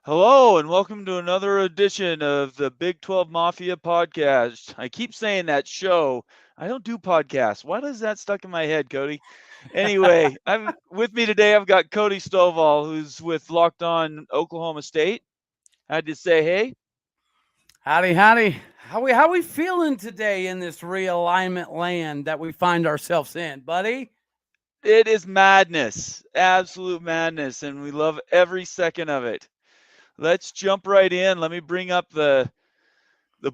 Hello, and welcome to another edition of the Big 12 Mafia podcast. I keep saying that show. I don't do podcasts. Why does that stuck in my head, Cody? Anyway, I'm with me today. I've got Cody Stovall, who's with Locked On Oklahoma State. I had to say, hey, Howdy, howdy. How we feeling today in this realignment land that we find ourselves in, buddy? it is madness, absolute madness, and we love every second of it. Let's jump right in. Let me bring up the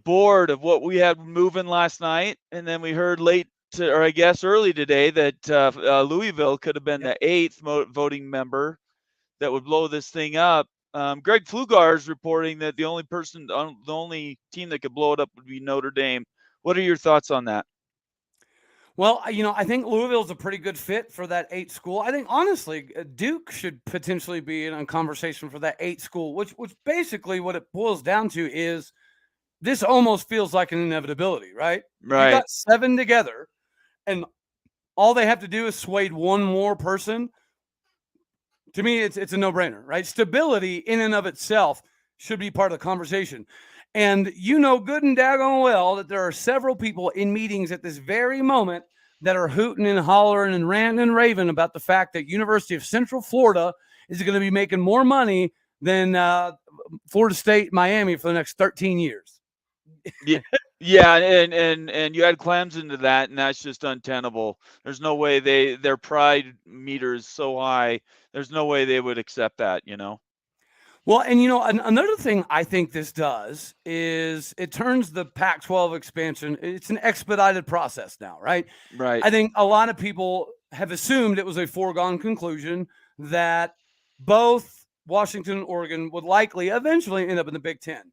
board of what we had moving last night, and then we heard or I guess early today, that Louisville could have been Yep. the eighth voting member that would blow this thing up. Greg Pflugar is reporting that the only team that could blow it up would be Notre Dame. What are your thoughts on that? Well, I think Louisville's a pretty good fit for that 8 school. I think honestly, Duke should potentially be in a conversation for that 8 school, which basically what it boils down to is this almost feels like an inevitability, right? You Right. got 7 together, and all they have to do is sway one more person. To me, it's a no-brainer, right? Stability in and of itself should be part of the conversation. And you know good and daggone well that there are several people in meetings at this very moment that are hooting and hollering and ranting and raving about the fact that University of Central Florida is going to be making more money than Florida State, Miami for the next 13 years. Yeah, yeah, and you add Clemson to that, and that's just untenable. There's no way their pride meter is so high. There's no way they would accept that. Well, and another thing I think this does is it turns the Pac 12 expansion, it's an expedited process now, right? Right. I think a lot of people have assumed it was a foregone conclusion that both Washington and Oregon would likely eventually end up in the Big Ten.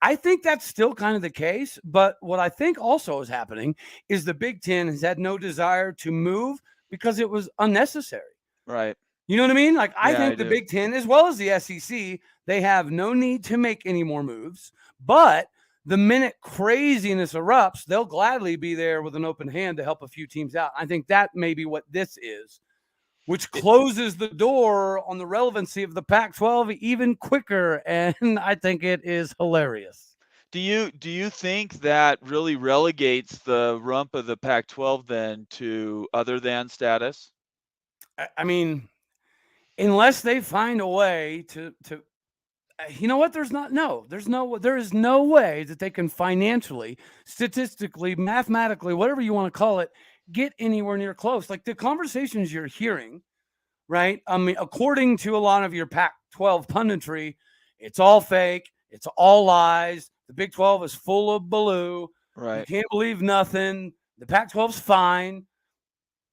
I think that's still kind of the case. But what I think also is happening is the Big Ten has had no desire to move because it was unnecessary. Right. You know what I mean? Like, I Yeah, I think the do. Big Ten, as well as the SEC, they have no need to make any more moves. But the minute craziness erupts, they'll gladly be there with an open hand to help a few teams out. I think that may be what this is, which closes the door on the relevancy of the Pac 12 even quicker. And I think it is hilarious. Do you think that really relegates the rump of the Pac-12 then to other than status? I mean, unless they find a way to you know what? There is no way that they can financially, statistically, mathematically, whatever you want to call it, get anywhere near close. Like the conversations you're hearing, right? I mean, according to a lot of your Pac 12 punditry, it's all fake, it's all lies. The Big 12 is full of baloo. You Right. can't believe nothing. The Pac 12's fine.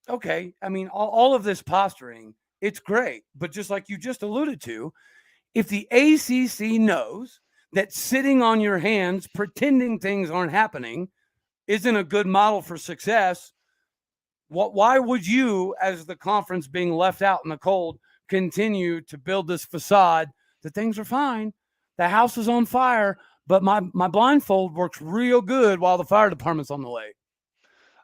Okay. I mean, all of this posturing, it's great. But just like you just alluded to, if the ACC knows that sitting on your hands, pretending things aren't happening, isn't a good model for success, why would you, as the conference being left out in the cold, continue to build this facade that things are fine? The house is on fire, but my blindfold works real good while the fire department's on the way.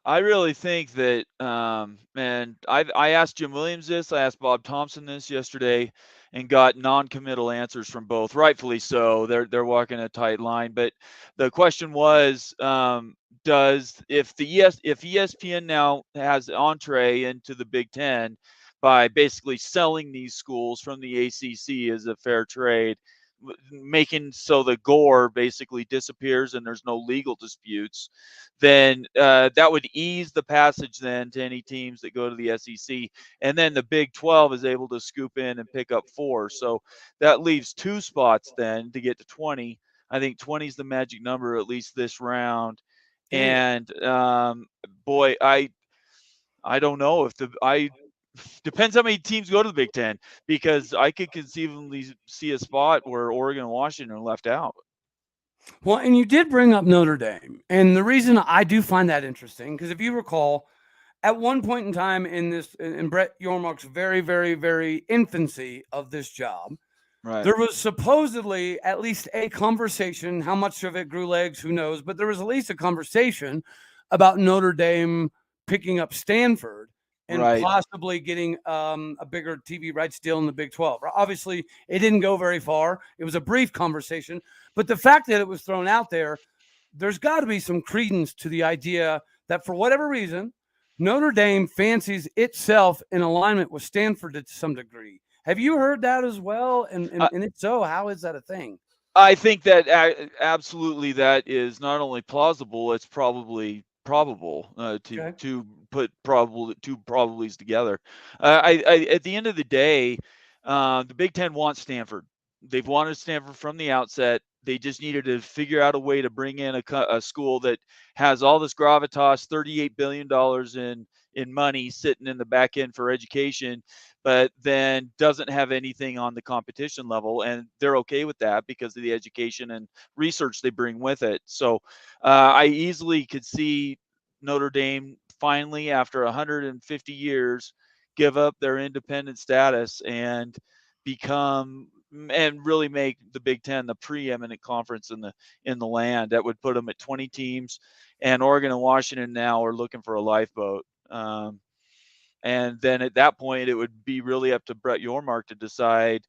I really think that, and I asked Jim Williams this, I asked Bob Thompson this yesterday, and got non-committal answers from both. Rightfully so. They're walking a tight line. But the question was, if ESPN now has entree into the Big Ten by basically selling these schools from the ACC as a fair trade, making so the gore basically disappears and there's no legal disputes, then that would ease the passage then to any teams that go to the SEC. And then the Big 12 is able to scoop in and pick up 4. So that leaves 2 spots then to get to 20. I think 20 is the magic number, at least this round. It is. And boy, I don't know if I depends how many teams go to the Big Ten, because I could conceivably see a spot where Oregon and Washington are left out. Well, and you did bring up Notre Dame. And the reason I do find that interesting, because if you recall, at one point in time in Brett Yormark's very, very, very infancy of this job, Right. there was supposedly at least a conversation. How much of it grew legs, who knows? But there was at least a conversation about Notre Dame picking up Stanford and Right. possibly getting a bigger TV rights deal in the Big 12. Obviously, it didn't go very far. It was a brief conversation, but the fact that it was thrown out there, there's got to be some credence to the idea that for whatever reason, Notre Dame fancies itself in alignment with Stanford to some degree. Have you heard that as well? And if so, how is that a thing? I think that absolutely that is not only plausible, it's probably probable Okay. to put probable two probablys together. At the end of the day, the Big Ten wants Stanford. They've wanted Stanford from the outset. They just needed to figure out a way to bring in a school that has all this gravitas, $38 billion in money sitting in the back end for education, but then doesn't have anything on the competition level. And they're okay with that because of the education and research they bring with it. So I easily could see Notre Dame finally, after 150 years, give up their independent status and become and really make the Big Ten the preeminent conference in the land. That would put them at 20 teams, and Oregon and Washington now are looking for a lifeboat. And then at that point, it would be really up to Brett Yormark to decide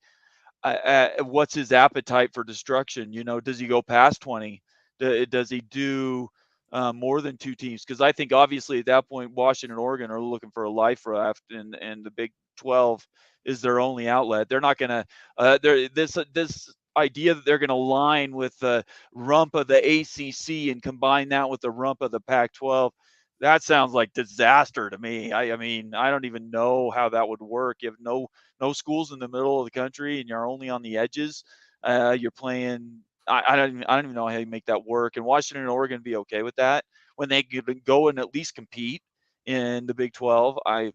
what's his appetite for destruction. You know, does he go past 20? Does he do more than two teams? Because I think obviously at that point, Washington and Oregon are looking for a life raft, and the Big 12 is their only outlet. They're not going to. This idea that they're going to line with the rump of the ACC and combine that with the rump of the Pac-12. That sounds like disaster to me. I mean, I don't even know how that would work. You have no schools in the middle of the country and you're only on the edges. You're playing. I don't even know how you make that work. And Washington and Oregon be okay with that when they could go and at least compete in the Big 12. I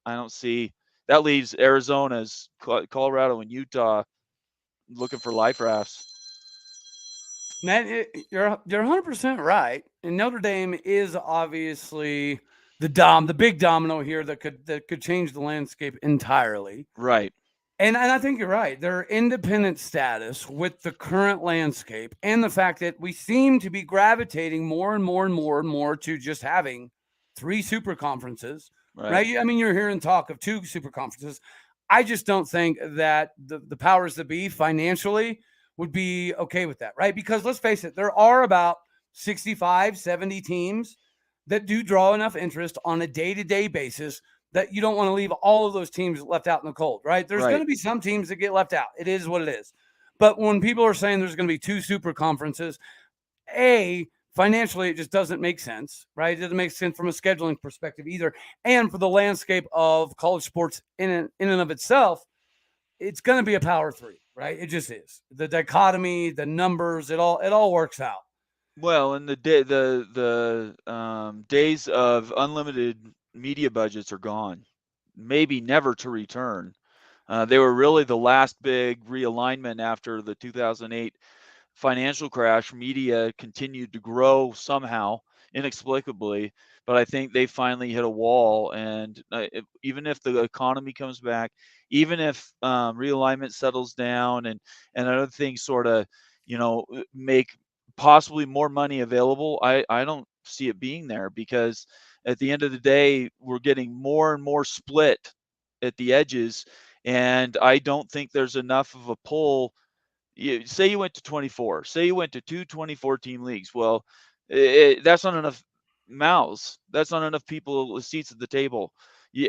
don't see that leaves Arizona's, Colorado, and Utah looking for life rafts. Man, you're 100% right. And Notre Dame is obviously the big domino here that could change the landscape entirely. Right. And I think you're right. Their independent status with the current landscape and the fact that we seem to be gravitating more and more and more and more to just having three super conferences, Right. right? I mean, you're hearing talk of two super conferences. I just don't think that the powers that be financially would be okay with that, right? Because let's face it, there are about 65, 70 teams that do draw enough interest on a day-to-day basis that you don't want to leave all of those teams left out in the cold, right? There's going Right. to be some teams that get left out. It is what it is. But when people are saying there's going to be two super conferences, financially, it just doesn't make sense, right? It doesn't make sense from a scheduling perspective either. And for the landscape of college sports in and of itself, it's going to be a power three, right? It just is. The dichotomy, the numbers, it all works out. Well, and the days of unlimited media budgets are gone, maybe never to return. They were really the last big realignment after the 2008 financial crash. Media continued to grow somehow, inexplicably, but I think they finally hit a wall. And even if the economy comes back, even if realignment settles down and other things sort of, make possibly more money available, I don't see it being there because at the end of the day, we're getting more and more split at the edges, and I don't think there's enough of a pull. Say you went to 24, say you went to two 24 team leagues. Well, that's not enough mouths. That's not enough people with seats at the table.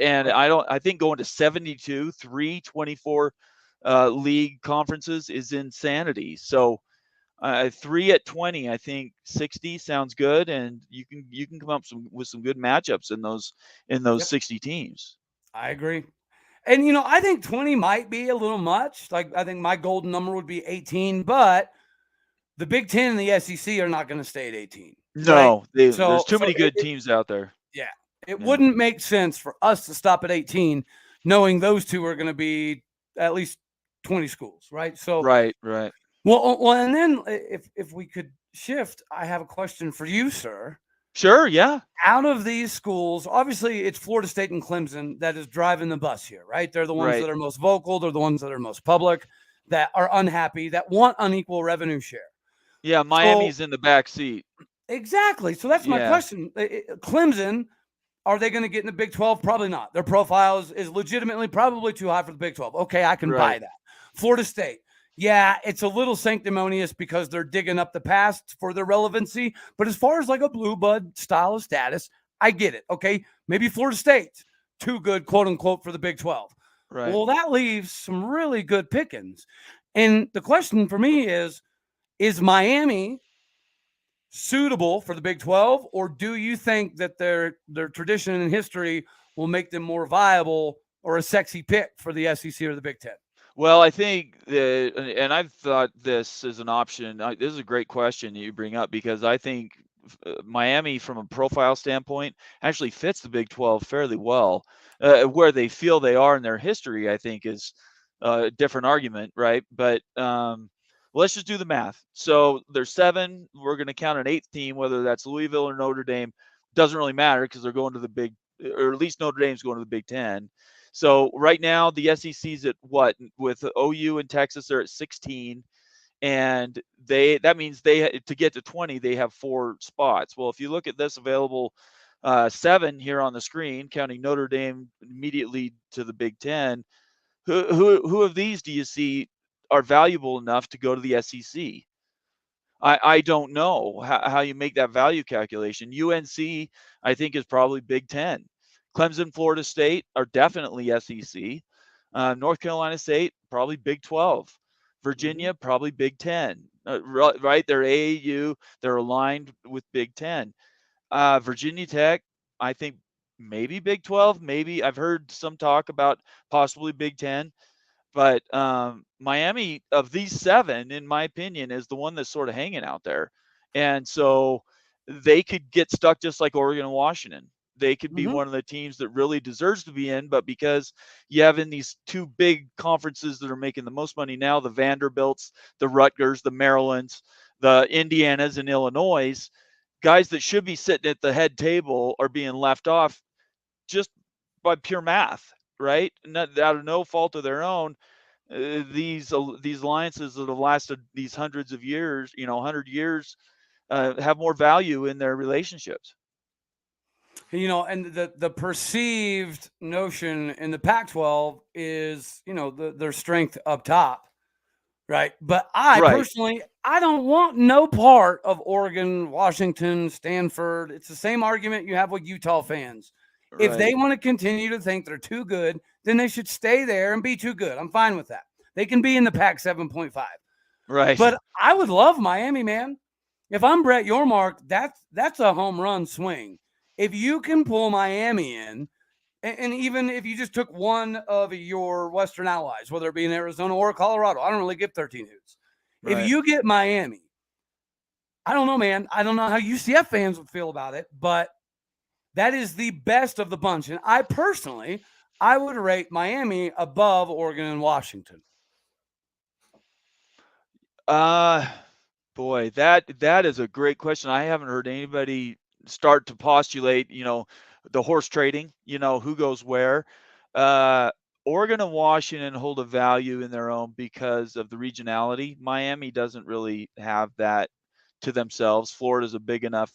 And I think going to 72, 3 24 league conferences is insanity. So three at 20, I think 60 sounds good. And you can come up with some good matchups in those Yep, 60 teams. I agree. And I think 20 might be a little much. Like I think my golden number would be 18, but the Big 10 and the SEC are not going to stay at 18, right? No, there's So too so many good teams out there. yeah, it Yeah. wouldn't make sense for us to stop at 18 knowing those two are going to be at least 20 schools, right? So Right, right. well and then if we could shift, I have a question for you, sir. Sure, yeah. Out of these schools, obviously it's Florida State and Clemson that is driving the bus here, right? They're the ones Right. that are most vocal, they're the ones that are most public, that are unhappy, that want unequal revenue share. Yeah, So Miami's in the back seat. exactly. So that's my Yeah. question. Clemson, Are they going to get in the Big 12? Probably not. Their profile is legitimately probably too high for the Big 12. Okay, I can Right. buy that. Florida State. Yeah, it's a little sanctimonious because they're digging up the past for their relevancy. But as far as like a blue blood style of status, I get it. Okay, maybe Florida State's too good, quote unquote, for the Big 12. Right. Well, that leaves some really good pickings. And the question for me is Miami suitable for the Big 12, or do you think that their tradition and history will make them more viable or a sexy pick for the SEC or the Big 10? Well, I think that, and I've thought this as an option. This is a great question that you bring up because I think Miami, from a profile standpoint, actually fits the Big 12 fairly well. Where they feel they are in their history, I think, is a different argument, right? But let's just do the math. So there's 7. We're going to count an 8th team, whether that's Louisville or Notre Dame. Doesn't really matter because they're going to the Big, or at least Notre Dame's going to the Big 10. So right now the SEC's at what, with OU and Texas they're at 16, and that means they, to get to 20, they have 4 spots. Well, if you look at this available 7 here on the screen, counting Notre Dame immediately to the Big 10, who of these do you see are valuable enough to go to the SEC? I don't know how you make that value calculation. UNC, I think, is probably Big 10. Clemson, Florida State are definitely SEC. North Carolina State, probably Big 12. Mm-hmm. Virginia, probably Big 10. Right? They're AAU. They're aligned with Big 10. Virginia Tech, I think maybe Big 12. Maybe I've heard some talk about possibly Big 10. But Miami, of these 7, in my opinion, is the one that's sort of hanging out there. And so they could get stuck just like Oregon and Washington. They could be Mm-hmm. one of the teams that really deserves to be in, but because you have in these 2 big conferences that are making the most money now, the Vanderbilts, the Rutgers, the Marylands, the Indianas, and Illinois, guys that should be sitting at the head table are being left off just by pure math, right? Not out of no fault of their own. These alliances that have lasted these hundreds of years, 100 years, have more value in their relationships. And the perceived notion in the Pac-12 is, their strength up top, right? But I Right, personally, I don't want no part of Oregon, Washington, Stanford. It's the same argument you have with Utah fans. If right, they want to continue to think they're too good, then they should stay there and be too good. I'm fine with that. They can be in the Pac 7.5. right. But I would love Miami, man. If I'm Brett Yormark, that's a home run swing. If you can pull Miami in, and even if you just took one of your Western allies, whether it be in Arizona or Colorado, I don't really give 13 hoots. If Right. you get Miami, I don't know, man. I don't know how UCF fans would feel about it, but that is the best of the bunch. And I personally, I would rate Miami above Oregon and Washington. Uh, Boy, that is a great question. I haven't heard anybody start to postulate, the horse trading, who goes where. Uh, Oregon and Washington hold a value in their own because of the regionality. Miami doesn't really have that to themselves. Florida's a big enough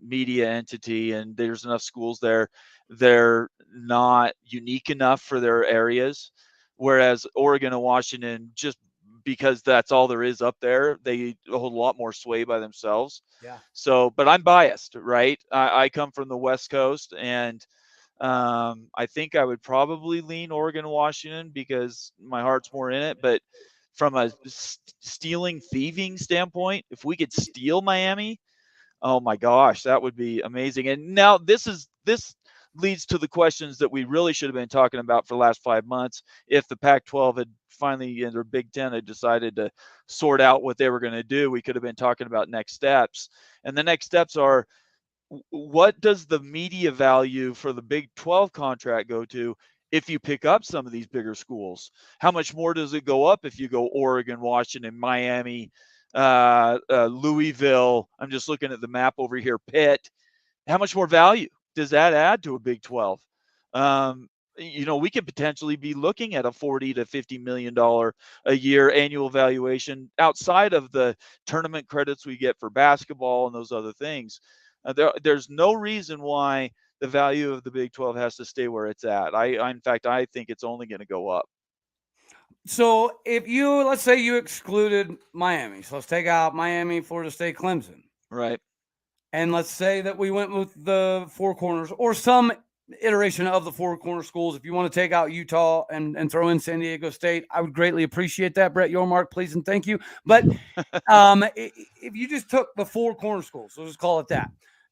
media entity, and there's enough schools there. They're not unique enough for their areas. Whereas Oregon and Washington, just because that's all there is up there, they hold a lot more sway by themselves. Yeah. So, but I'm biased, right? I come from the West Coast, and I think I would probably lean Oregon and Washington because my heart's more in it. But from a stealing, thieving standpoint, if we could steal Miami, oh my gosh, that would be amazing. And now this leads to the questions that we really should have been talking about for the last 5 months. If the Pac-12 had finally, in their Big Ten, had decided to sort out what they were going to do, we could have been talking about next steps. And the next steps are, what does the media value for the Big 12 contract go to if you pick up some of these bigger schools? How much more does it go up if you go Oregon, Washington, Miami, Louisville? I'm just looking at the map over here, Pitt. How much more value does that add to a Big 12? We could potentially be looking at a $40 to $50 million a year annual valuation outside of the tournament credits we get for basketball and those other things. There's no reason why the value of the Big 12 has to stay where it's at. In fact, I think it's only going to go up. So if you, let's say you excluded Miami, so let's take out Miami, Florida State, Clemson, Right. and let's say that we went with the Four Corners or some iteration of the Four Corner schools. If you want to take out Utah and throw in San Diego State, I would greatly appreciate that. Brett Yormark, please and thank you. But if you just took the Four Corner schools, so just call it that,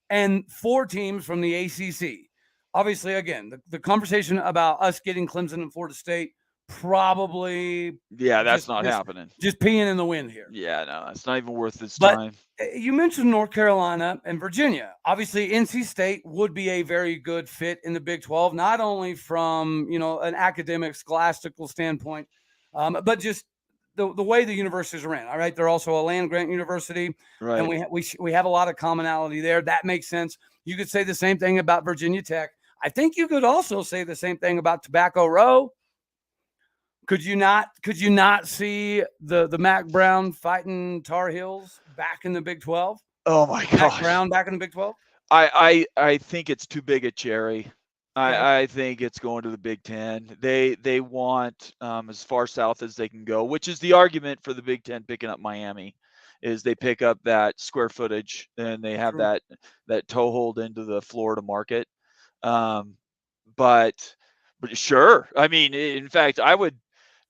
and 4 teams from the ACC, obviously, again, the conversation about us getting Clemson and Florida State probably Yeah, that's not happening. just peeing in the wind here. Yeah, no, it's not even worth its But time. you mentioned North Carolina and Virginia. Obviously, NC State would be a very good fit in the Big 12, not only from an academic, scholastical standpoint, but just the way the universities are ran. All right, they're also a land grant university, Right. and we have a lot of commonality there. That makes sense. You could say the same thing about Virginia Tech. I think you could also say the same thing about Tobacco Row. Could you not see the Mac Brown fighting Tar Heels back in the Big 12? Oh my Mac gosh. Brown back in the Big 12? I think it's too big a cherry. Okay. I think it's going to the Big Ten. They want as far south as they can go, which is the argument for the Big Ten picking up Miami, is they pick up that square footage and they have True. that toehold into the Florida market. But sure, I mean, in fact, I would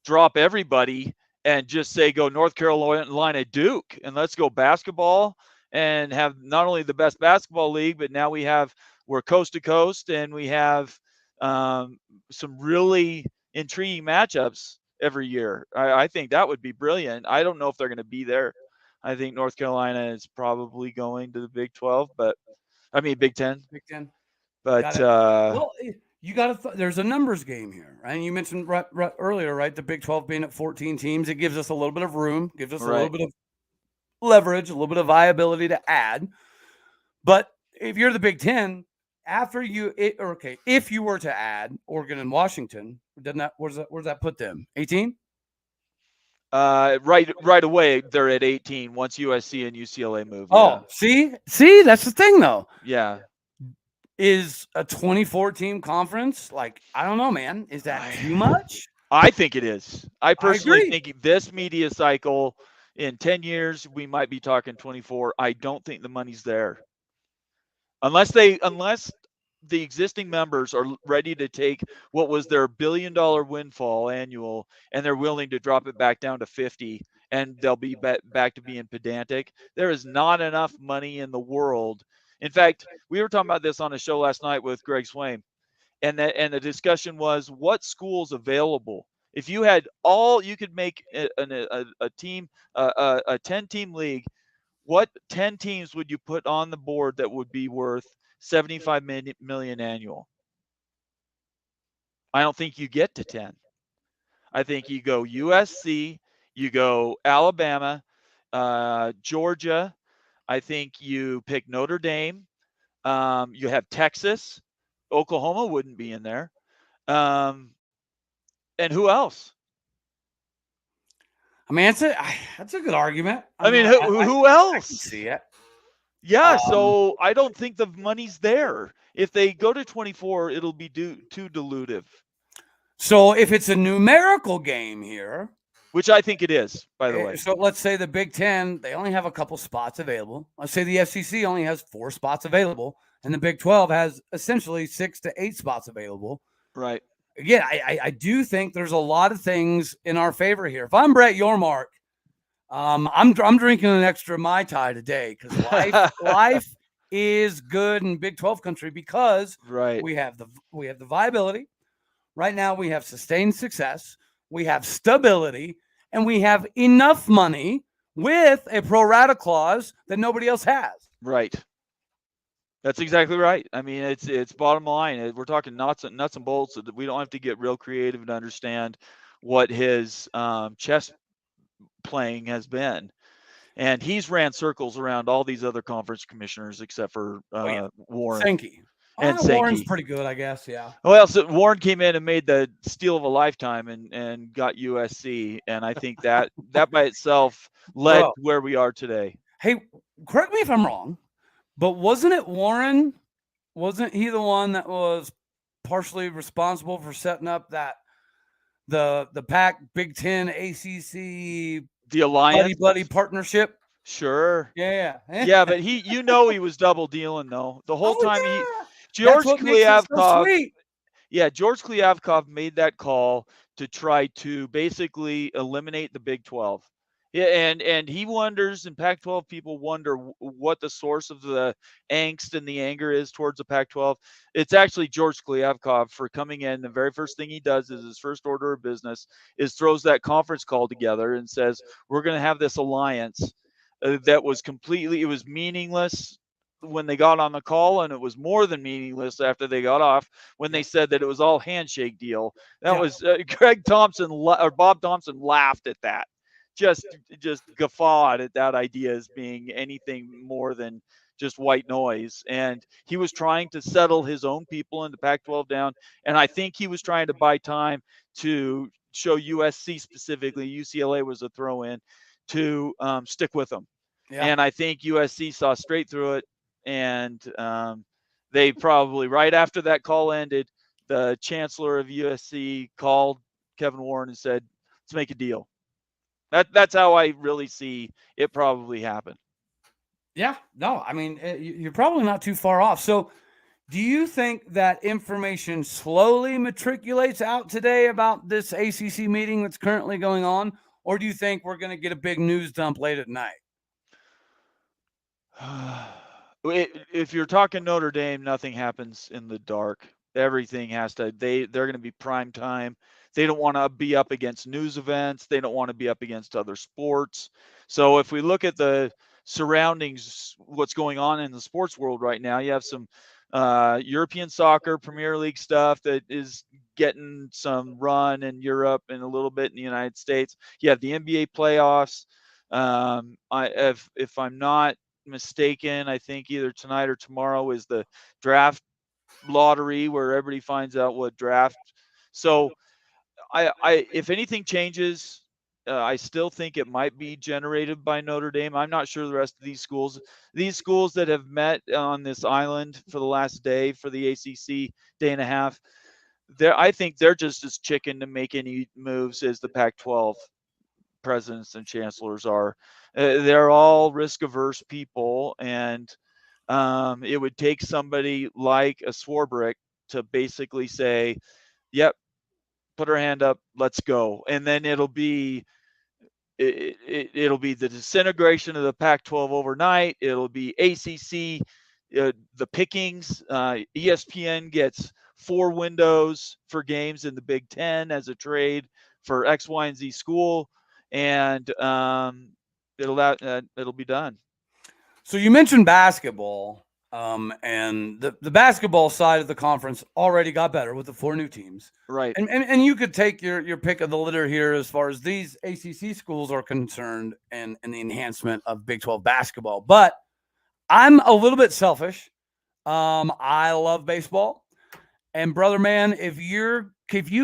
drop everybody and just say go North Carolina Duke and let's go basketball and have not only the best basketball league, but now we're coast to coast and we have some really intriguing matchups every year. I think that would be brilliant. I don't know if they're going to be there. I think North Carolina is probably going to the Big 12, Big 10. Big 10. But Well, you got to. There's a numbers game here, right? And you mentioned earlier, right? The Big 12 being at 14 teams, it gives us a little bit of room, gives us a little bit of leverage, a little bit of viability to add. But if you're the Big 10, if you were to add Oregon and Washington, where does that put them? 18? Right away they're at 18 once USC and UCLA move. Oh, see, that's the thing though. Yeah. Is a 24 team conference, like, I don't know, man. Is that too much? I think it is. I personally agree. think this media cycle in 10 years we might be talking 24. I don't think the money's there. Unless the existing members are ready to take what was their $1 billion windfall annual and they're willing to drop it back down to 50 and they'll be back to being pedantic. There is not enough money in the world. In fact, we were talking about this on a show last night with Greg Swain, and the discussion was what schools available. If you had you could make a team, a 10-team league. What 10 teams would you put on the board that would be worth 75 million annual? I don't think you get to 10. I think you go USC, you go Alabama, Georgia. I think you pick Notre Dame. You have Texas. Oklahoma wouldn't be in there. And who else? I mean, that's a good argument. Who else? I can see it. Yeah, so I don't think the money's there. If they go to 24, it'll be too dilutive. So if it's a numerical game here, which I think it is, by the way. So let's say the Big Ten, they only have a couple spots available. Let's say the SEC only has 4 spots available, and the Big 12 has essentially 6 to 8 spots available. Right. Again, I do think there's a lot of things in our favor here. If I'm Brett Yormark, I'm drinking an extra Mai Tai today because life is good in Big 12 country because we have the viability. Right now, we have sustained success. We have stability, and we have enough money with a pro rata clause that nobody else has. Right. That's exactly right. I mean, it's bottom line. We're talking nuts and bolts. We don't have to get real creative to understand what his chess playing has been. And he's ran circles around all these other conference commissioners except for Warren. Sankey. And Warren's pretty good, I guess. Yeah. Well, so Warren came in and made the steal of a lifetime and got USC, and I think that by itself led where we are today. Hey, correct me if I'm wrong, But wasn't it Warren? Wasn't he the one that was partially responsible for setting up that the Pac Big Ten ACC The buddy alliance, buddy partnership? sure. Yeah. Yeah, but he was double dealing though. The whole Oh time yeah. That's George what makes it so Kliavkov, sweet. yeah, George Kliavkov made that call to try to basically eliminate the Big 12. Yeah, and he wonders, and Pac-12 people wonder what the source of the angst and the anger is towards the Pac-12. It's actually George Kliavkov for coming in. The very first thing he does is his first order of business is throws that conference call together and says, "We're going to have this alliance that was completely, it was meaningless when they got on the call, and it was more than meaningless after they got off when they Yep. said that it was all handshake deal." That Yep. was Greg Thompson or Bob Thompson laughed at that, just guffawed at that idea as being anything more than just white noise. And he was trying to settle his own people in the Pac-12 down, and I think he was trying to buy time to show USC, specifically UCLA was a throw in, to stick with them. Yeah. And I think USC saw straight through it, and they probably, right after that call ended, the chancellor of USC called Kevin Warren and said, "Let's make a deal." That's how I really see it probably happened. Yeah. No, I mean, you're probably not too far off. So, do you think that information slowly matriculates out today about this ACC meeting that's currently going on? Or do you think we're going to get a big news dump late at night? If you're talking Notre Dame, nothing happens in the dark. Everything has to. They're going to be prime time. They don't want to be up against news events. They don't want to be up against other sports. So if we look at the surroundings, what's going on in the sports world right now, you have some European soccer, Premier League stuff that is getting some run in Europe and a little bit in the United States. You have the NBA playoffs. If I'm not mistaken, I think either tonight or tomorrow is the draft lottery where everybody finds out what draft. So if anything changes, I still think it might be generated by Notre Dame. I'm not sure the rest of these schools that have met on this island for the last day for the ACC day and a half, I think they're just as chicken to make any moves as the Pac-12 presidents and chancellors are. They're all risk averse people, and it would take somebody like a Swarbrick to basically say, "Yep, put her hand up, let's go," and then it'll be the disintegration of the Pac-12 overnight. It'll be ACC, the pickings. ESPN gets 4 windows for games in the Big Ten as a trade for X, Y, and Z school, and it'll be done. So you mentioned basketball, and the basketball side of the conference already got better with the 4 new teams. Right. And you could take your pick of the litter here as far as these ACC schools are concerned and the enhancement of Big 12 basketball. But I'm a little bit selfish. I love baseball. And brother man, if you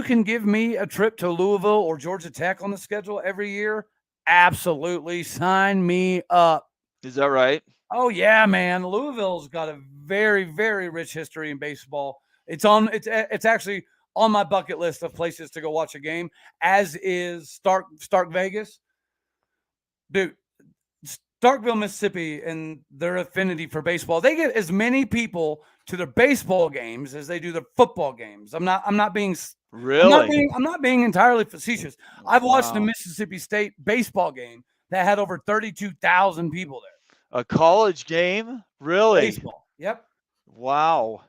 can give me a trip to Louisville or Georgia Tech on the schedule every year, absolutely sign me up. Is that right? Oh yeah, man. Louisville's got a very, very rich history in baseball. It's actually on my bucket list of places to go watch a game, as is Stark Vegas. Dude, Starkville, Mississippi, and their affinity for baseball. They get as many people to their baseball games as they do their football games. I'm not being Really? I'm not being entirely facetious. I've watched a Wow. Mississippi State baseball game that had over 32,000 people there. A college game? Really? Baseball. Yep. Wow.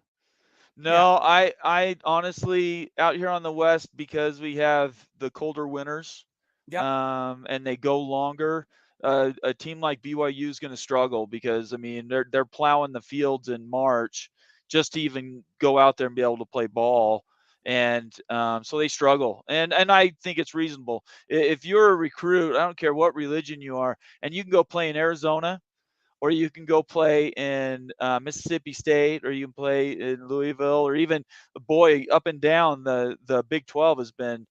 Yeah. No, I honestly, out here on the west, because we have the colder winters, Yep. and they go longer. A team like BYU is going to struggle because, I mean, they're plowing the fields in March just to even go out there and be able to play ball, and so they struggle. And I think it's reasonable. If you're a recruit, I don't care what religion you are, and you can go play in Arizona, or you can go play in Mississippi State, or you can play in Louisville, or even, boy, up and down the Big 12 has been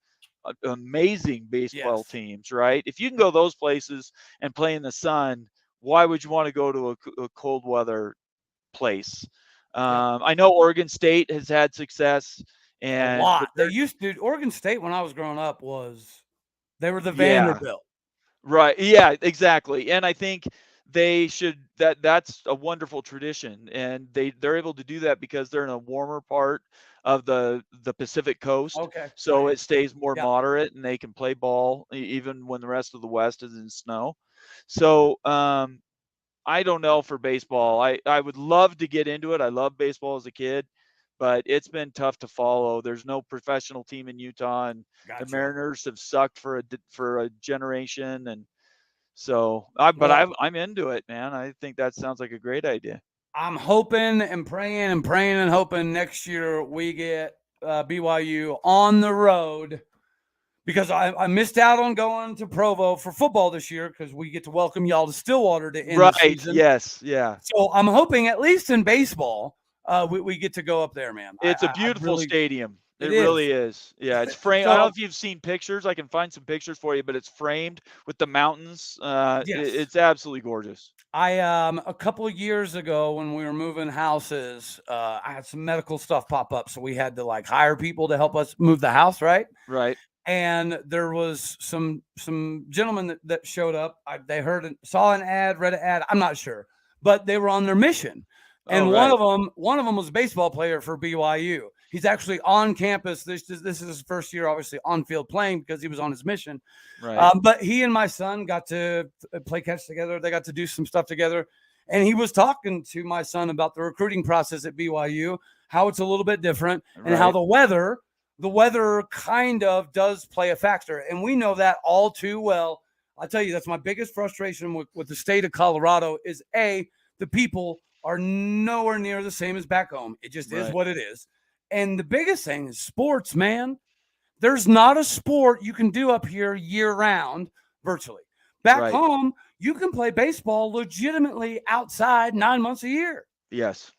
amazing baseball Yes. teams, right? If you can go those places and play in the sun, why would you want to go to a cold weather? place. Yep. I know Oregon State has had success, A but lot. They used to. Oregon State when I was growing up they were the yeah, Vanderbilt. right. Yeah, exactly. And I think they should that's a wonderful tradition, and they're able to do that because they're in a warmer part of the Pacific Coast, Okay, so right. it stays more Yeah, moderate and they can play ball even when the rest of the West is in snow. So, I don't know for baseball. I would love to get into it. I love baseball as a kid, but it's been tough to follow. There's no professional team in Utah, and the gotcha. Mariners have sucked for a generation. And so, Well, I'm into it, man. I think that sounds like a great idea. I'm hoping and praying and praying and hoping next year we get BYU on the road because I missed out on going to Provo for football this year because we get to welcome y'all to Stillwater to end the Right. season. Yes. Yeah. So I'm hoping at least in baseball we get to go up there, man. It's a I beautiful really stadium. it It is. really is. Yeah, it's framed. I don't know So if you've seen pictures. I can find some pictures for you, but it's framed with the mountains. yes. It's absolutely gorgeous. I a couple of years ago when we were moving houses, I had some medical stuff pop up, so we had to like hire people to help us move the house, right? Right. And there was some gentlemen that showed up. They saw an ad, read an ad. I'm not sure, but they were on their mission. Oh, And right. one of them was a baseball player for BYU. He's actually on campus. This is his first year, obviously on field playing because he was on his mission. Right. But he and my son got to play catch together. They got to do some stuff together. And he was talking to my son about the recruiting process at BYU, how it's a little bit different, and how Right. the weather kind of does play a factor. And we know that all too well. I'll tell you, that's my biggest frustration with the state of Colorado is the people are nowhere near the same as back home. It just is Right. what it is. And the biggest thing is sports, man. There's not a sport you can do up here year round virtually. Back Right. home, you can play baseball legitimately outside 9 months a year. Yes.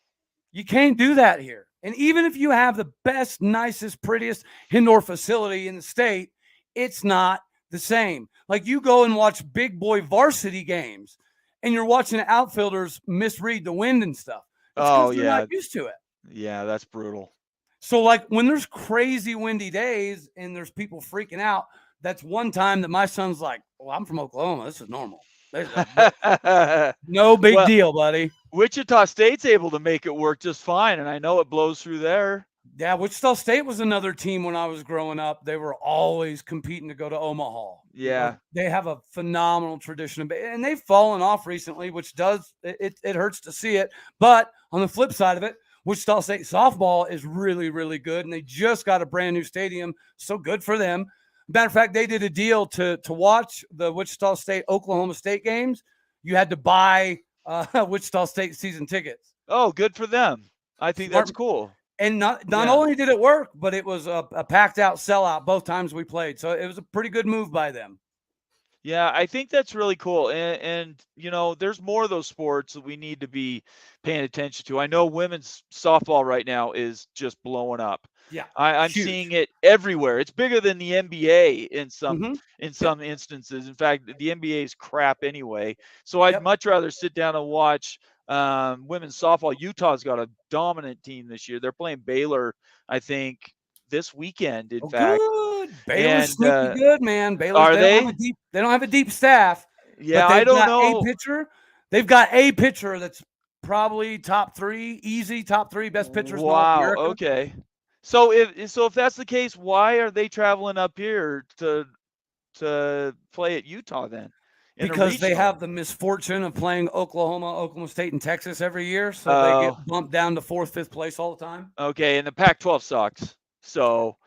You can't do that here. And even if you have the best, nicest, prettiest indoor facility in the state, it's not the same. Like you go and watch big boy varsity games and you're watching outfielders misread the wind and stuff. It's Oh, because they're not yeah. used to it. Yeah, that's brutal. So, like when there's crazy windy days and there's people freaking out, that's one time that my son's like, "Well, I'm from Oklahoma. This is normal. No big Well, deal, buddy." Wichita State's able to make it work just fine, and I know it blows through there. Yeah, Wichita State was another team when I was growing up. They were always competing to go to Omaha. Yeah. They have a phenomenal tradition, and they've fallen off recently, which it hurts to see it. But on the flip side of it, Wichita State softball is really, really good, and they just got a brand new stadium. So good for them. Matter of fact, they did a deal to watch the Wichita State Oklahoma State games. You had to buy Wichita State season tickets. Oh, good for them. I think Smart. that's cool. And not Yeah. only did it work, but it was a packed out sellout both times we played. So it was a pretty good move by them. Yeah, I think that's really cool. And there's more of those sports that we need to be paying attention to. I know women's softball right now is just blowing up. Yeah, I'm seeing huge. it everywhere. It's bigger than the NBA in some Mm-hmm. in Yep. some instances. In fact, the NBA is crap anyway. So I'd Yep. much rather sit down and watch women's softball. Utah's got a dominant team this year. They're playing Baylor, I think, this weekend, in Oh, fact. good. Baylor's And sneaky good, man. Baylor's are they? they don't have a deep staff, Yeah, but I they've don't got a know. pitcher. They've got a pitcher that's probably top three, easy top three best pitchers in North Wow. America. Okay. So if that's the case, why are they traveling up here to play at Utah then in a Because they regional? have the misfortune of playing Oklahoma State, and Texas every year, so they get Oh, bumped down to fourth, fifth place all the time. okay. And the Pac-12 sucks. So,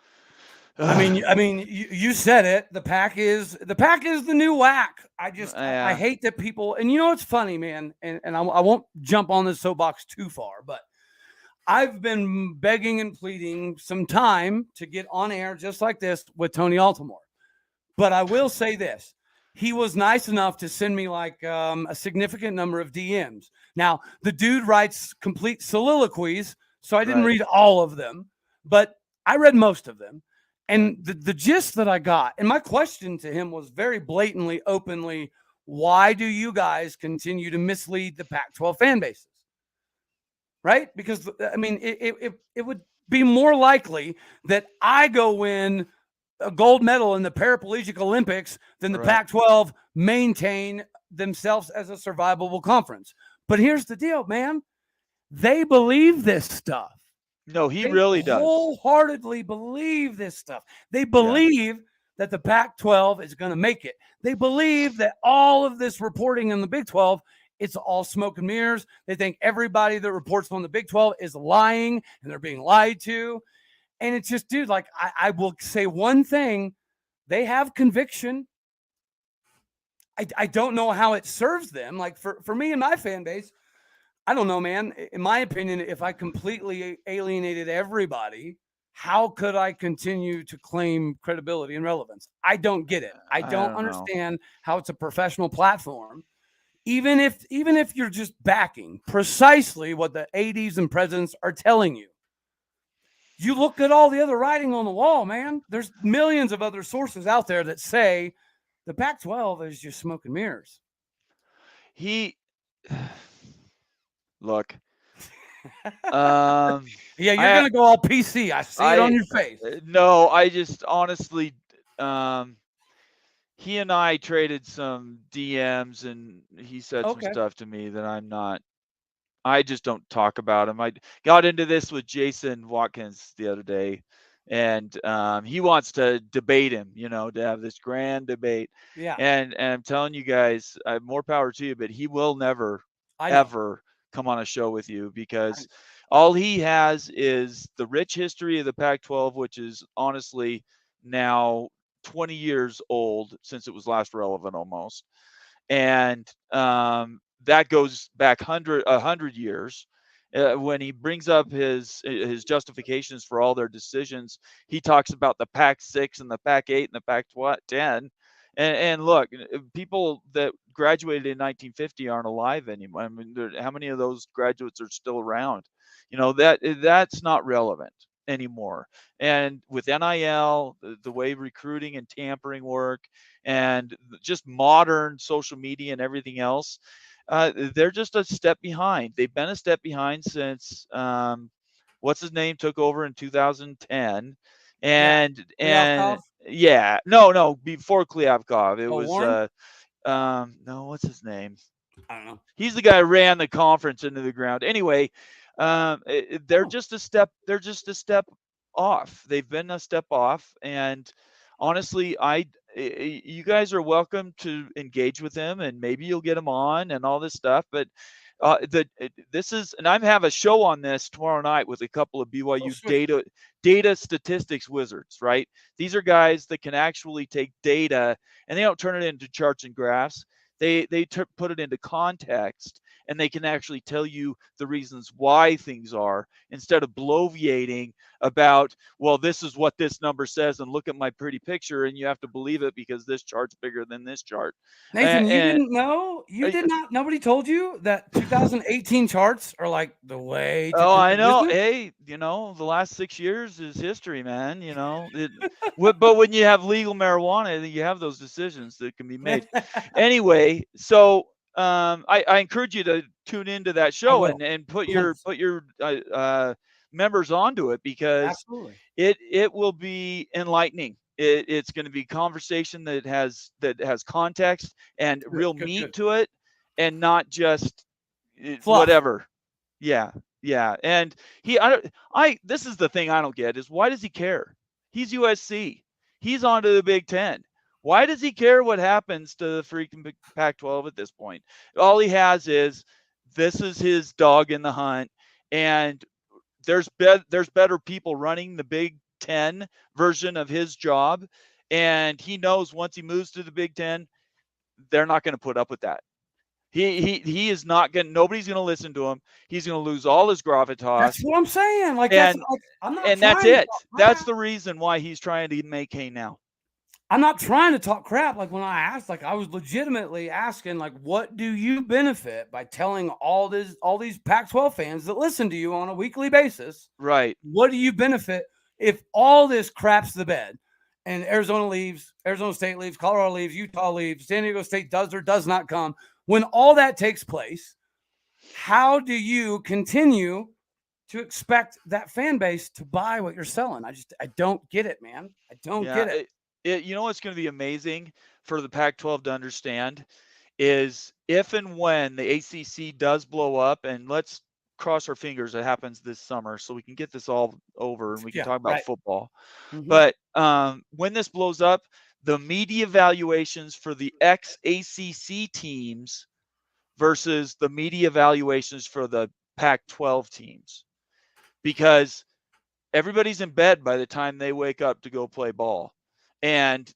I mean, you said it. The pack is the new whack. I yeah. hate that people. And you know what's funny, man. And I won't jump on this soapbox too far, but I've been begging and pleading some time to get on air just like this with Tony Altimore. But I will say this. He was nice enough to send me like a significant number of DMs. Now, the dude writes complete soliloquies, so I didn't Right. read all of them, but I read most of them. And the gist that I got, and my question to him was very blatantly, openly, why do you guys continue to mislead the Pac-12 fan bases? right? Because I mean, it would be more likely that I go win a gold medal in the paraplegic Olympics than the Right. Pac-12 maintain themselves as a survivable conference. But here's the deal, man. They believe this stuff. No, he They really does. wholeheartedly believe this stuff. They Yeah. believe that the Pac 12 is going to make it. They believe that all of this reporting in the Big 12, it's all smoke and mirrors. They think everybody that reports on the Big 12 is lying and they're being lied to. And it's just, dude, like, I will say one thing. They have conviction. I don't know how it serves them. Like, for me and my fan base, I don't know, man. In my opinion, if I completely alienated everybody, how could I continue to claim credibility and relevance? I don't get it. I I don't don't know. understand how it's a professional platform. Even if you're just backing precisely what the ADs and presidents are telling you. You look at all the other writing on the wall, man. There's millions of other sources out there that say the Pac-12 is just smoke and mirrors. He look. Um, Yeah, you're I gonna go all PC. I see it on I your face. no, I just honestly, um, he and I traded some DMs, and he said some Okay. stuff to me that I'm not. I just don't talk about him. I got into this with Jason Watkins the other day, and he wants to debate him, to have this grand debate. Yeah, And I'm telling you guys, more power to you, but he will never, I know. ever come on a show with you I, because all he has is the rich history of the Pac-12, which is honestly now 20 years old since it was last relevant almost, and that goes back 100 years. When he brings up his justifications for all their decisions, he talks about the Pac-6 and the Pac-8 and the Pac-10. And look, people that graduated in 1950 aren't alive anymore. I mean, how many of those graduates are still around? That's not relevant anymore. And with NIL, the way recruiting and tampering work, and just modern social media and everything else, they're just a step behind. They've been a step behind since what's his name took over in 2010, yeah, and Klyavkov. yeah, no, before Klyavkov, it Oh, was Warren. no, what's his name? I don't know. He's the guy who ran the conference into the ground. Anyway, they're Oh, just a step. They're just a step off. They've been a step off, and honestly, you guys are welcome to engage with him, and maybe you'll get him on and all this stuff. But this is, and I have a show on this tomorrow night with a couple of oh, BYU sweet. data statistics wizards. Right, these are guys that can actually take data and they don't turn it into charts and graphs. They put it into context, and they can actually tell you the reasons why things are, instead of bloviating about, well, this is what this number says and look at my pretty picture and you have to believe it because this chart's bigger than this chart. Nathan, you And didn't know? You uh, did not? Nobody told you that 2018 charts are like the way to oh, I conduct know. business? Hey, the last 6 years is history, man. But when you have legal marijuana, you have those decisions that can be made. Anyway, so I encourage you to tune into that I show will. and put your Yes, members onto it, because absolutely. it will be enlightening. It's going to be conversation that has context and Good, real good, meat good. to it, and not just Fluff. whatever. Yeah, yeah. And he, I this is the thing I don't get is, why does he care? He's USC. He's on to the Big Ten. Why does he care what happens to the freaking Pac-12 at this point? All he has is, this is his dog in the hunt, and there's better people running the Big Ten version of his job, and he knows once he moves to the Big Ten, they're not going to put up with that. He is not going. Nobody's going to listen to him. He's going to lose all his That's gravitas, what I'm saying. Like, that's and like, I'm not and that's trying to it. talk That's crap. the reason why he's trying to make hay now. I'm not trying to talk crap. Like, when I asked, like, I was legitimately asking, like, what do you benefit by telling all these Pac-12 fans that listen to you on a weekly basis? Right. What do you benefit if all this craps the bed and Arizona leaves, Arizona State leaves, Colorado leaves, Utah leaves, San Diego State does or does not come? When all that takes place, how do you continue to expect that fan base to buy what you're selling. I don't get it, man. I don't Yeah, get it. you know what's going to be amazing for the Pac-12 to understand is if and when the ACC does blow up, and let's cross our fingers it happens this summer so we can get this all over and we can Yeah, talk about right. football. Mm-hmm. But when this blows up, the media valuations for the ex-ACC teams versus the media valuations for the Pac-12 teams, because everybody's in bed by the time they wake up to go play ball. And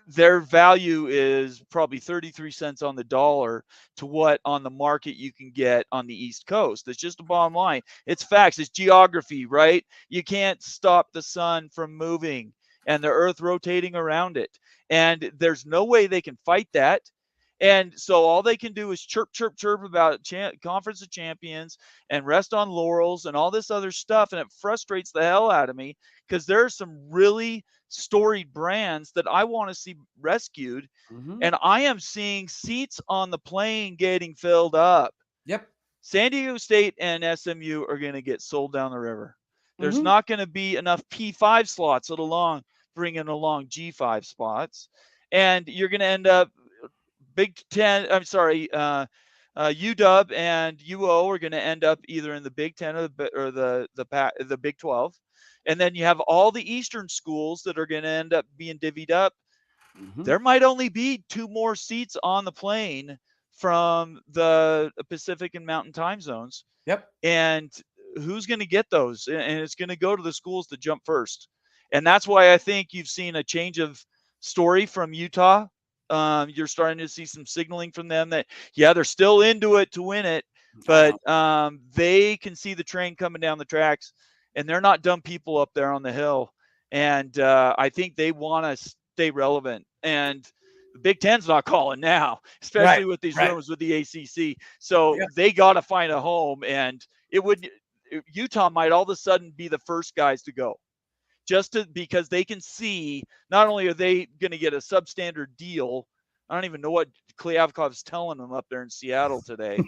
their value is probably 33 cents on the dollar to what on the market you can get on the East Coast. It's just a bottom line. It's facts. It's geography, right? You can't stop the sun from moving and the earth rotating around it. And there's no way they can fight that. And so all they can do is chirp, chirp, chirp about Conference of Champions and rest on laurels and all this other stuff. And it frustrates the hell out of me because there are some really storied brands that I want to see rescued. Mm-hmm. And I am seeing seats on the plane getting filled up. Yep. San Diego State and SMU are going to get sold down the river. There's Mm-hmm. not going to be enough P5 slots bringing along G5 spots. And you're going to end up Big Ten, I'm sorry, UW and UO are going to end up either in the Big Ten or the Big 12, and then you have all the Eastern schools that are going to end up being divvied up. Mm-hmm. There might only be 2 more seats on the plane from the Pacific and Mountain time zones, Yep. and who's going to get those? And it's going to go to the schools that jump first. And that's why I think you've seen a change of story from Utah. You're starting to see some signaling from them that, yeah, they're still into it to win it, I but know. they can see the train coming down the tracks, and they're not dumb people up there on the hill. And I think they want to stay relevant. And the Big Ten's not calling now, Right. especially with these Right. rumors with the ACC. So Yep. they got to find a home, and it would Utah might all of a sudden be the first guys to go, because they can see not only are they going to get a substandard deal. I don't even know what Klyavkov's telling them up there in Seattle today,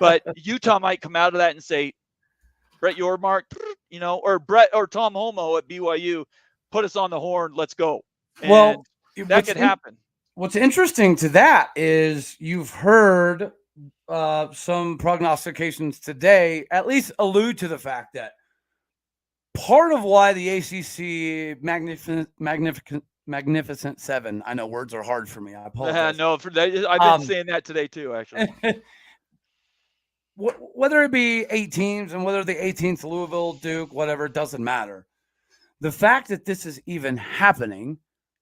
but Utah might come out of that and say, Brett Yormark, or Brett or Tom Homo at BYU, put us on the horn, let's go, Well, and that what's could happen. what's interesting to that is you've heard some prognostications today at least allude to the fact that part of why the ACC magnificent seven. I know words are hard for me. I apologize. No, for that, I've been Um, saying that today too, actually. whether it be 8 teams and whether the 18th Louisville, Duke, whatever, it doesn't matter. The fact that this is even happening,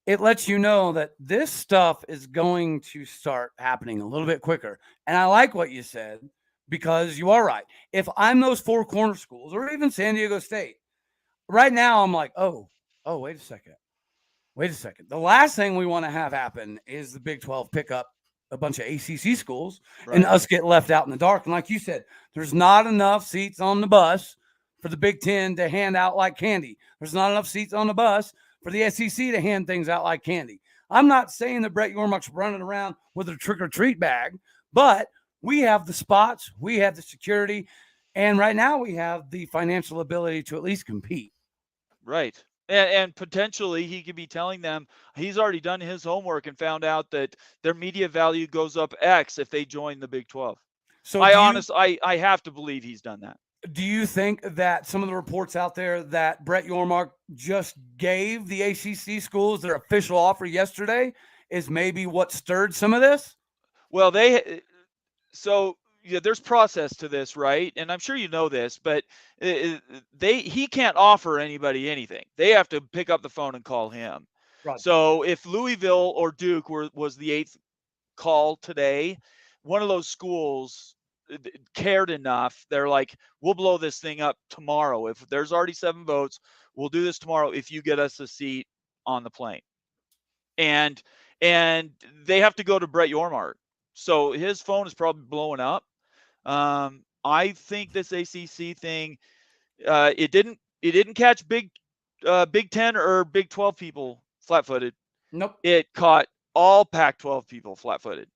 it lets you know that this stuff is going to start happening a little bit quicker. And I like what you said because you are right. If I'm those 4 corner schools or even San Diego State, right now I'm like, oh, wait a second. Wait a second. The last thing we want to have happen is the Big 12 pick up a bunch of ACC schools and Right. us get left out in the dark. And like you said, there's not enough seats on the bus for the Big 10 to hand out like candy. There's not enough seats on the bus for the SEC to hand things out like candy. I'm not saying that Brett Yormark's running around with a trick or treat bag, but we have the spots, we have the security, and right now we have the financial ability to at least compete. Right. And potentially he could be telling them he's already done his homework and found out that their media value goes up X if they join the Big 12. So I have to believe he's done that. do you think that some of the reports out there that Brett Yormark just gave the ACC schools their official offer yesterday is maybe what stirred some of this? Well, so yeah, there's process to this, right? And I'm sure you know this, but he can't offer anybody anything. They have to pick up the phone and call him. Right. So if Louisville or Duke was the 8th call today, one of those schools cared enough. They're like, we'll blow this thing up tomorrow. If there's already 7 votes, we'll do this tomorrow if you get us a seat on the plane. And they have to go to Brett Yormark. So his phone is probably blowing up. I think this ACC thing, it didn't catch Big 10 or Big 12 people flat-footed. Nope. It caught all Pac-12 people flat-footed.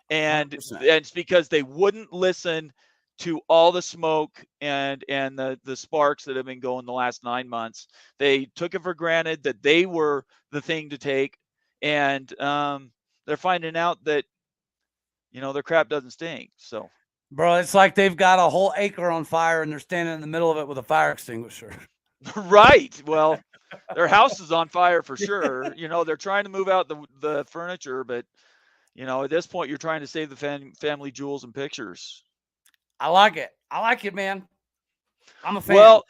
And 100%. it's because they wouldn't listen to all the smoke and the sparks that have been going the last 9 months. They took it for granted that they were the thing to take, and they're finding out that their crap doesn't stink. So Bro, it's like they've got a whole acre on fire and they're standing in the middle of it with a fire extinguisher. right. Well, their house is on fire for sure. They're trying to move out the furniture, but at this point, you're trying to save the family jewels and pictures. I like it. I like it, man. I'm a fan. Well,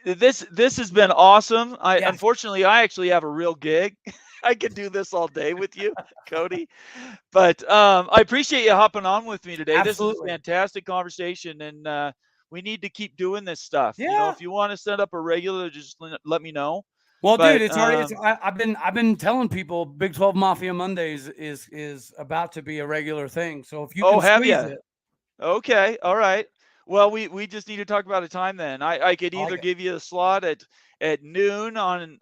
this has been awesome. Yes. Unfortunately, I actually have a real gig. I could do this all day with you, Cody. But I appreciate you hopping on with me today. This is Absolutely. a fantastic conversation, and we need to keep doing this stuff. Yeah. If you want to set up a regular, just let me know. Well, But, dude, it's already. I've been telling people Big 12 Mafia Mondays is about to be a regular thing. So if you can have squeeze you? it, Okay, all right. Well, we just need to talk about a time then. I could I like either it. give you a slot at noon on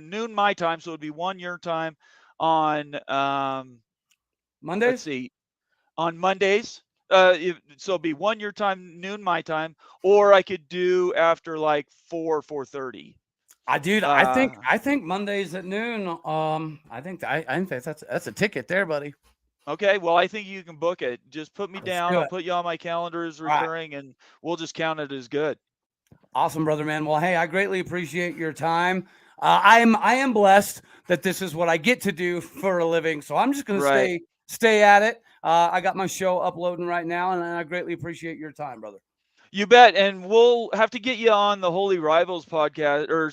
noon my time, so it'd be 1 your time on let's Mondays. see, on Mondays. So it'd be 1 your time, noon my time, or I could do after like 4:30. Dude, Uh, I think Mondays at noon. I think that's a ticket there, buddy. okay, well I think you can book it. Just put me Let's down. do I'll it. put you on my calendar as All right. recurring, and we'll just count it as good. Awesome, brother, man. Well, hey, I greatly appreciate your time. I am blessed that this is what I get to do for a living. So I'm just gonna Right. stay at it. I got my show uploading right now, and I greatly appreciate your time, brother. You bet. And we'll have to get you on the Holy Rivals podcast or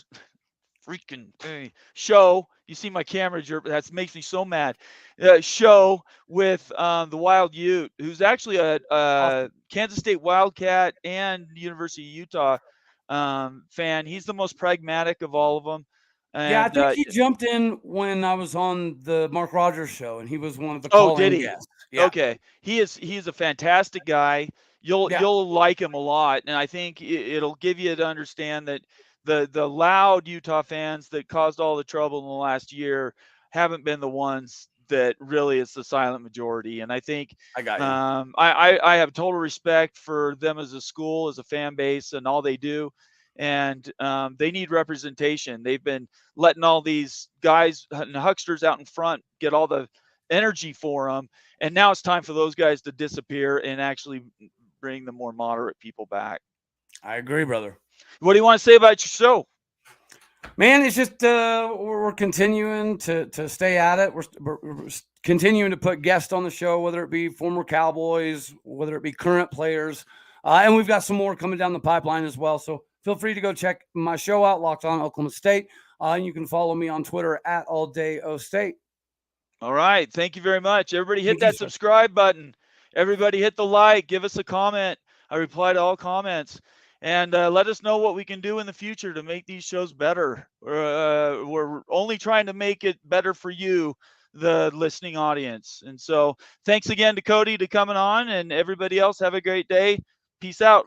freaking show. You see my camera jerk, that makes me so mad. Show with the Wild Ute, who's actually a Awesome. Kansas State Wildcat and University of Utah fan. He's the most pragmatic of all of them. Yeah, I And think he jumped in when I was on the Mark Rogers show, and he was one of the oh, did call-in he? guests. Yeah, Okay. He's a fantastic guy. yeah, You'll like him a lot, and I think it'll give you to understand that the loud Utah fans that caused all the trouble in the last year haven't been the ones that really is the silent majority. And I think I got you. I have total respect for them as a school, as a fan base, and all they do. And they need representation. They've been letting all these guys and hucksters out in front get all the energy for them, and now it's time for those guys to disappear and actually bring the more moderate people back. I agree, brother. What do you want to say about your show? Man, it's just we're continuing to stay at it. We're continuing to put guests on the show, whether it be former Cowboys, whether it be current players, and we've got some more coming down the pipeline as well. So feel free to go check my show out, Locked On Oklahoma State. And you can follow me on Twitter at AllDayOState. All right. Thank you very much. Everybody hit Thank you, that sir. subscribe button. Everybody hit the like. Give us a comment. I reply to all comments. And let us know what we can do in the future to make these shows better. We're only trying to make it better for you, the listening audience. And so thanks again to Cody to coming on, and everybody else have a great day. Peace out.